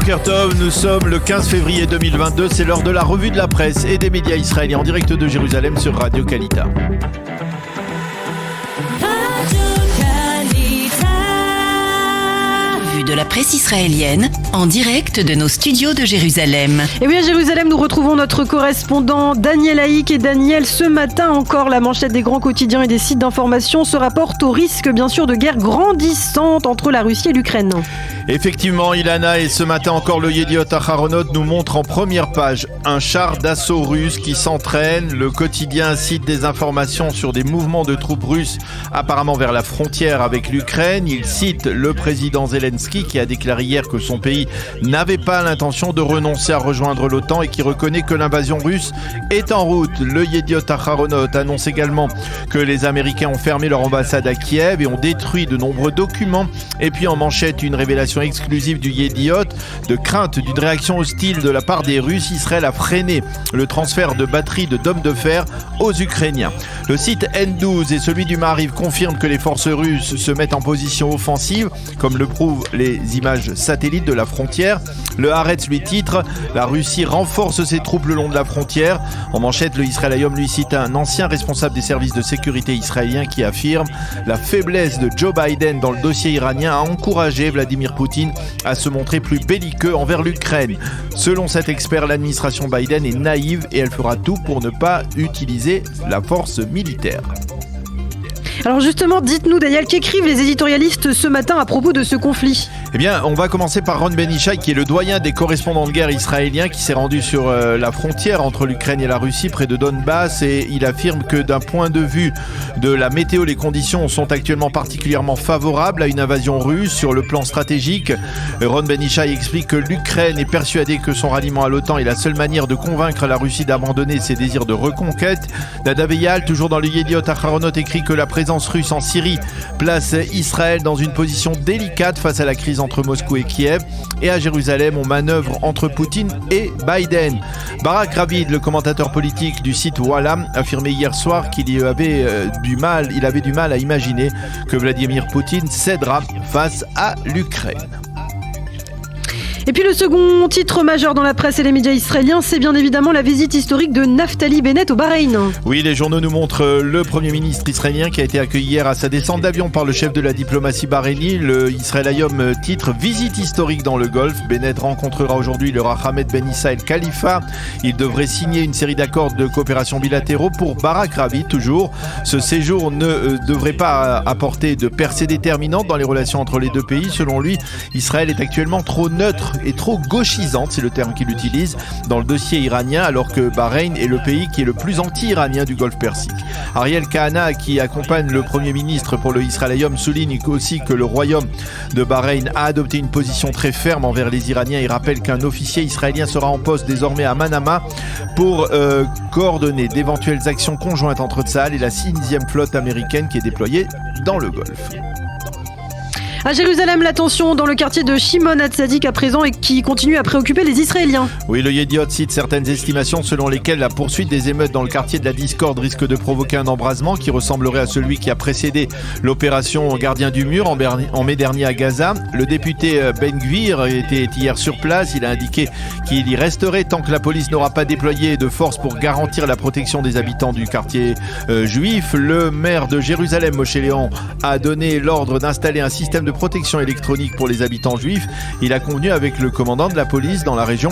Boker Tov, nous sommes le 15 février 2022, c'est l'heure de la revue de la presse et des médias israéliens en direct de Jérusalem sur Radio Kalita. De la presse israélienne, en direct de nos studios de Jérusalem. Et oui, à Jérusalem, nous retrouvons notre correspondant Daniel Haïk. Et Daniel, ce matin encore, la manchette des grands quotidiens et des sites d'information se rapporte au risque, bien sûr, de guerre grandissante entre la Russie et l'Ukraine. Effectivement, Ilana, et ce matin encore, le Yediot Aharonot nous montre en première page un char d'assaut russe qui s'entraîne. Le quotidien cite des informations sur des mouvements de troupes russes apparemment vers la frontière avec l'Ukraine. Il cite le président Zelensky qui a déclaré hier que son pays n'avait pas l'intention de renoncer à rejoindre l'OTAN et qui reconnaît que l'invasion russe est en route. Le Yediot Aharonot annonce également que les Américains ont fermé leur ambassade à Kiev et ont détruit de nombreux documents. Et puis en manchette, une révélation exclusive du Yediot, de crainte d'une réaction hostile de la part des Russes, Israël a freiné le transfert de batteries d'hommes de fer aux Ukrainiens. Le site N12 et celui du Maariv confirment que les forces russes se mettent en position offensive, comme le prouvent les images satellites de la frontière. Le Haaretz lui titre « La Russie renforce ses troupes le long de la frontière ». En manchette, le Israël Hayom lui cite un ancien responsable des services de sécurité israéliens qui affirme « La faiblesse de Joe Biden dans le dossier iranien a encouragé Vladimir Poutine à se montrer plus belliqueux envers l'Ukraine. Selon cet expert, l'administration Biden est naïve et elle fera tout pour ne pas utiliser la force militaire. » Alors justement, dites-nous Daniel, qu'écrivent les éditorialistes ce matin à propos de ce conflit ? Eh bien, on va commencer par Ron Ben Ishai, qui est le doyen des correspondants de guerre israéliens, qui s'est rendu sur la frontière entre l'Ukraine et la Russie, près de Donbass, et il affirme que d'un point de vue de la météo, les conditions sont actuellement particulièrement favorables à une invasion russe sur le plan stratégique. Ron Ben Ishai explique que l'Ukraine est persuadée que son ralliement à l'OTAN est la seule manière de convaincre la Russie d'abandonner ses désirs de reconquête. Nadav Eyal, toujours dans le Yediot Aharonot, écrit que la présence russe en Syrie place Israël dans une position délicate face à la crise entre Moscou et Kiev. Et à Jérusalem, on manœuvre entre Poutine et Biden. Barak Ravid, le commentateur politique du site Walam, affirmait hier soir qu'il avait du mal à imaginer que Vladimir Poutine cédera face à l'Ukraine. Et puis le second titre majeur dans la presse et les médias israéliens, c'est bien évidemment la visite historique de Naftali Bennett au Bahreïn. Oui, les journaux nous montrent le Premier ministre israélien qui a été accueilli hier à sa descente d'avion par le chef de la diplomatie bahreïnie. Le Israël Hayom titre « Visite historique dans le Golfe ». Bennett rencontrera aujourd'hui le roi Hamed Ben Issa El Khalifa. Il devrait signer une série d'accords de coopération bilatéraux pour Barak Ravid, toujours. Ce séjour ne devrait pas apporter de percée déterminante dans les relations entre les deux pays. Selon lui, Israël est actuellement trop neutre et trop gauchisante, c'est le terme qu'il utilise, dans le dossier iranien, alors que Bahreïn est le pays qui est le plus anti-iranien du Golfe Persique. Ariel Kahana, qui accompagne le Premier ministre pour le Israël Hayom, souligne aussi que le royaume de Bahreïn a adopté une position très ferme envers les Iraniens et rappelle qu'un officier israélien sera en poste désormais à Manama pour coordonner d'éventuelles actions conjointes entre Tsahal et la 6e flotte américaine qui est déployée dans le Golfe. À Jérusalem, la tension dans le quartier de Shimon HaTzadik à présent et qui continue à préoccuper les Israéliens. Oui, le Yediot cite certaines estimations selon lesquelles la poursuite des émeutes dans le quartier de la Discorde risque de provoquer un embrasement qui ressemblerait à celui qui a précédé l'opération Gardien du Mur en mai dernier à Gaza. Le député Ben Gvir était hier sur place. Il a indiqué qu'il y resterait tant que la police n'aura pas déployé de force pour garantir la protection des habitants du quartier juif. Le maire de Jérusalem, Moshe Léon, a donné l'ordre d'installer un système de protection électronique pour les habitants juifs. Il a convenu avec le commandant de la police dans la région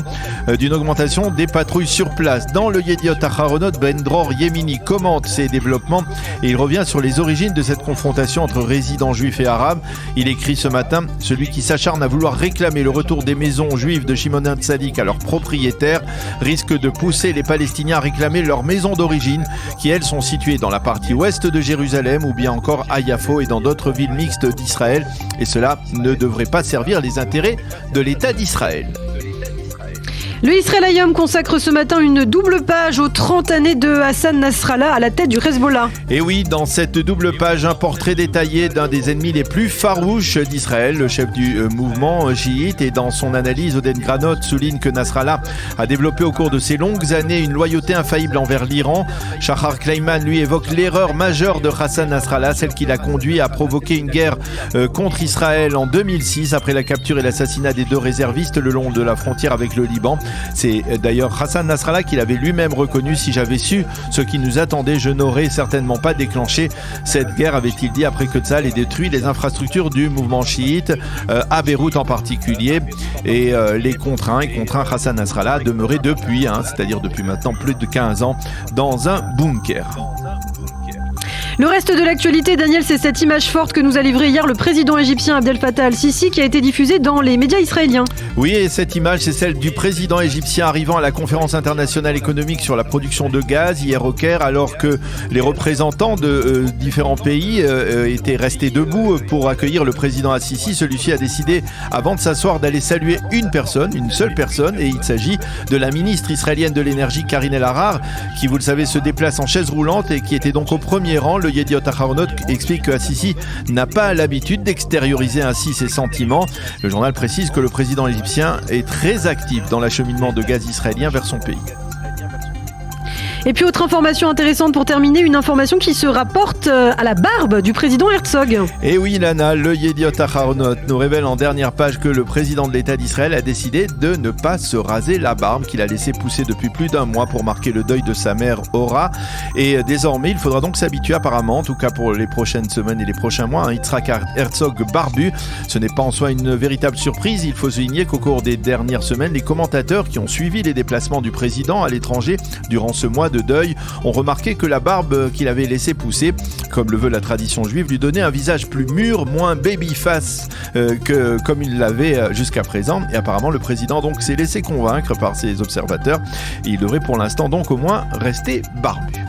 d'une augmentation des patrouilles sur place. Dans le Yediot Aharonot, Ben Dror Yemini commente ces développements et il revient sur les origines de cette confrontation entre résidents juifs et arabes. Il écrit ce matin « Celui qui s'acharne à vouloir réclamer le retour des maisons juives de Shimon HaTzadik à leurs propriétaires risque de pousser les Palestiniens à réclamer leurs maisons d'origine qui, elles, sont situées dans la partie ouest de Jérusalem ou bien encore à Yafo et dans d'autres villes mixtes d'Israël. Et cela ne devrait pas servir les intérêts de l'État d'Israël. Le Israël Hayom consacre ce matin une double page aux 30 années de Hassan Nasrallah à la tête du Hezbollah. Et oui, dans cette double page, un portrait détaillé d'un des ennemis les plus farouches d'Israël, le chef du mouvement chiite. Et dans son analyse, Oden Granot souligne que Nasrallah a développé au cours de ses longues années une loyauté infaillible envers l'Iran. Shahar Kleiman, lui, évoque l'erreur majeure de Hassan Nasrallah, celle qui l'a conduit à provoquer une guerre contre Israël en 2006, après la capture et l'assassinat des 2 réservistes le long de la frontière avec le Liban. C'est d'ailleurs Hassan Nasrallah qui l'avait lui-même reconnu. Si j'avais su ce qui nous attendait, je n'aurais certainement pas déclenché cette guerre, avait-il dit, après que Tsahal ait détruit les infrastructures du mouvement chiite, à Beyrouth en particulier, et les contraint Hassan Nasrallah à demeurer depuis, c'est-à-dire depuis maintenant plus de 15 ans, dans un bunker. Le reste de l'actualité, Daniel, c'est cette image forte que nous a livrée hier le président égyptien Abdel Fattah al-Sisi qui a été diffusée dans les médias israéliens. Oui, et cette image, c'est celle du président égyptien arrivant à la conférence internationale économique sur la production de gaz hier au Caire, alors que les représentants de différents pays étaient restés debout pour accueillir le président al-Sisi. Celui-ci a décidé, avant de s'asseoir, d'aller saluer une seule personne, et il s'agit de la ministre israélienne de l'énergie Karine El-Ahrar, qui, vous le savez, se déplace en chaise roulante et qui était donc au premier rang. Le Yediot Aharonot explique que Sisi n'a pas l'habitude d'extérioriser ainsi ses sentiments. Le journal précise que le président égyptien est très actif dans l'acheminement de gaz israélien vers son pays. Et puis autre information intéressante pour terminer, une information qui se rapporte à la barbe du président Herzog. Et oui, Lana, le Yediot Aharonot nous révèle en dernière page que le président de l'État d'Israël a décidé de ne pas se raser la barbe qu'il a laissé pousser depuis plus d'un mois pour marquer le deuil de sa mère Ora. Et désormais, il faudra donc s'habituer apparemment, en tout cas pour les prochaines semaines et les prochains mois, à Yitzhak Herzog barbu. Ce n'est pas en soi une véritable surprise. Il faut souligner qu'au cours des dernières semaines, les commentateurs qui ont suivi les déplacements du président à l'étranger durant ce mois de deuil ont remarqué que la barbe qu'il avait laissé pousser, comme le veut la tradition juive, lui donnait un visage plus mûr, moins baby-face que comme il l'avait jusqu'à présent. Et apparemment, le président donc s'est laissé convaincre par ses observateurs. Et il devrait pour l'instant donc au moins rester barbu.